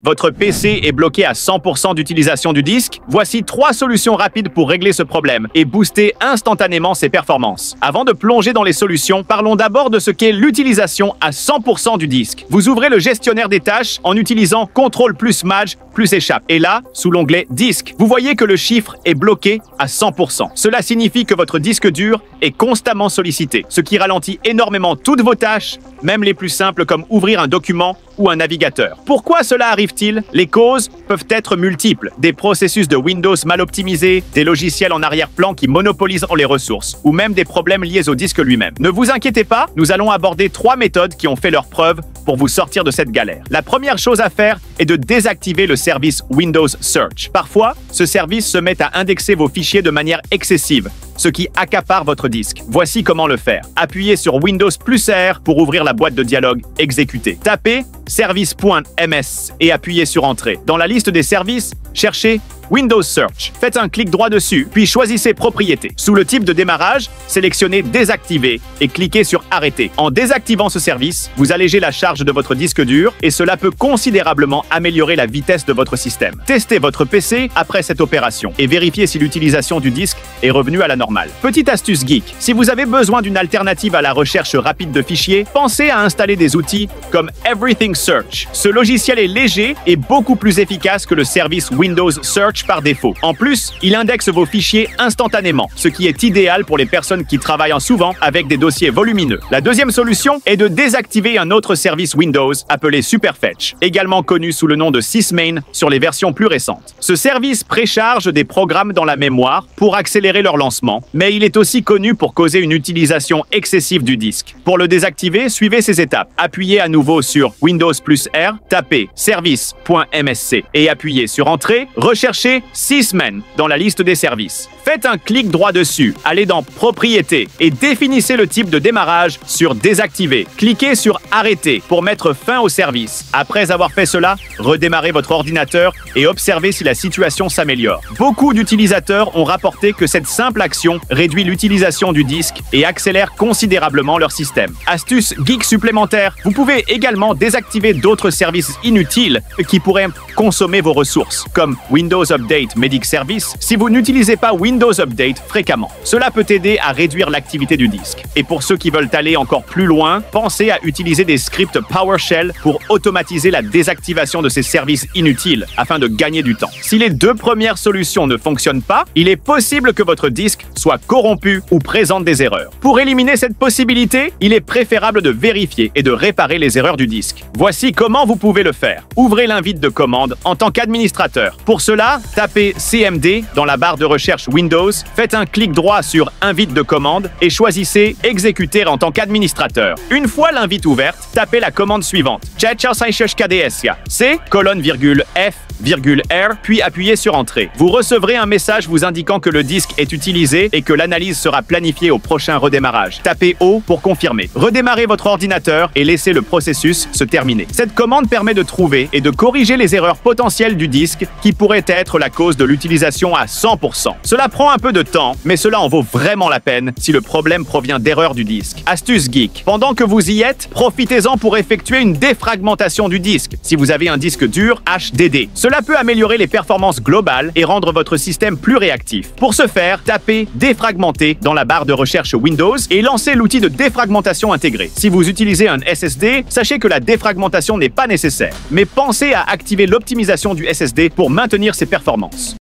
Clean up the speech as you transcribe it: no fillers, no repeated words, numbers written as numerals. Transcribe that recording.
Votre PC est bloqué à 100% d'utilisation du disque? Voici 3 solutions rapides pour régler ce problème et booster instantanément ses performances. Avant de plonger dans les solutions, parlons d'abord de ce qu'est l'utilisation à 100% du disque. Vous ouvrez le gestionnaire des tâches en utilisant CTRL plus Maj plus Échappe. Et là, sous l'onglet Disque, vous voyez que le chiffre est bloqué à 100%. Cela signifie que votre disque dur est constamment sollicité, ce qui ralentit énormément toutes vos tâches, même les plus simples comme ouvrir un document ou un navigateur. Pourquoi cela arrive-t-il? Les causes peuvent être multiples. Des processus de Windows mal optimisés, des logiciels en arrière-plan qui monopolisent les ressources, ou même des problèmes liés au disque lui-même. Ne vous inquiétez pas, nous allons aborder 3 méthodes qui ont fait leurs preuves pour vous sortir de cette galère. La première chose à faire est de désactiver le service Windows Search. Parfois, ce service se met à indexer vos fichiers de manière excessive, ce qui accapare votre disque. Voici comment le faire. Appuyez sur Windows plus R pour ouvrir la boîte de dialogue Exécuter. Tapez service.ms et appuyez sur Entrée. Dans la liste des services, cherchez Windows Search. Faites un clic droit dessus, puis choisissez Propriétés. Sous le type de démarrage, sélectionnez Désactiver et cliquez sur Arrêter. En désactivant ce service, vous allégez la charge de votre disque dur et cela peut considérablement améliorer la vitesse de votre système. Testez votre PC après cette opération et vérifiez si l'utilisation du disque est revenue à la normale. Petite astuce geek, si vous avez besoin d'une alternative à la recherche rapide de fichiers, pensez à installer des outils comme Everything Search. Ce logiciel est léger et beaucoup plus efficace que le service Windows Search par défaut. En plus, il indexe vos fichiers instantanément, ce qui est idéal pour les personnes qui travaillent souvent avec des dossiers volumineux. La deuxième solution est de désactiver un autre service Windows appelé Superfetch, également connu sous le nom de Sysmain sur les versions plus récentes. Ce service précharge des programmes dans la mémoire pour accélérer leur lancement, mais il est aussi connu pour causer une utilisation excessive du disque. Pour le désactiver, suivez ces étapes. Appuyez à nouveau sur Windows plus R, tapez service.msc et appuyez sur Entrée, recherchez Sysmain dans la liste des services. Faites un clic droit dessus, allez dans Propriétés et définissez le type de démarrage sur Désactiver. Cliquez sur Arrêter pour mettre fin au service. Après avoir fait cela, redémarrez votre ordinateur et observez si la situation s'améliore. Beaucoup d'utilisateurs ont rapporté que cette simple action réduit l'utilisation du disque et accélère considérablement leur système. Astuce geek supplémentaire, vous pouvez également désactiver d'autres services inutiles qui pourraient consommer vos ressources, comme Windows Update Medic Service, si vous n'utilisez pas Windows Update fréquemment. Cela peut aider à réduire l'activité du disque. Et pour ceux qui veulent aller encore plus loin, pensez à utiliser des scripts PowerShell pour automatiser la désactivation de ces services inutiles afin de gagner du temps. Si les 2 premières solutions ne fonctionnent pas, il est possible que votre disque soit corrompu ou présente des erreurs. Pour éliminer cette possibilité, il est préférable de vérifier et de réparer les erreurs du disque. Voici comment vous pouvez le faire. Ouvrez l'invite de commande en tant qu'administrateur. Pour cela, tapez CMD dans la barre de recherche Windows, faites un clic droit sur Invite de commande et choisissez Exécuter en tant qu'administrateur. Une fois l'invite ouverte, tapez la commande suivante. C:/F,R, puis appuyez sur Entrée. Vous recevrez un message vous indiquant que le disque est utilisé et que l'analyse sera planifiée au prochain redémarrage. Tapez O pour confirmer. Redémarrez votre ordinateur et laissez le processus se terminer. Cette commande permet de trouver et de corriger les erreurs potentielles du disque qui pourraient être la cause de l'utilisation à 100%. Cela prend un peu de temps, mais cela en vaut vraiment la peine si le problème provient d'erreurs du disque. Astuce geek. Pendant que vous y êtes, profitez-en pour effectuer une défragmentation du disque si vous avez un disque dur HDD. Cela peut améliorer les performances globales et rendre votre système plus réactif. Pour ce faire, tapez Défragmenter dans la barre de recherche Windows et lancez l'outil de défragmentation intégré. Si vous utilisez un SSD, sachez que la défragmentation n'est pas nécessaire, mais pensez à activer l'optimisation du SSD pour maintenir ses performances.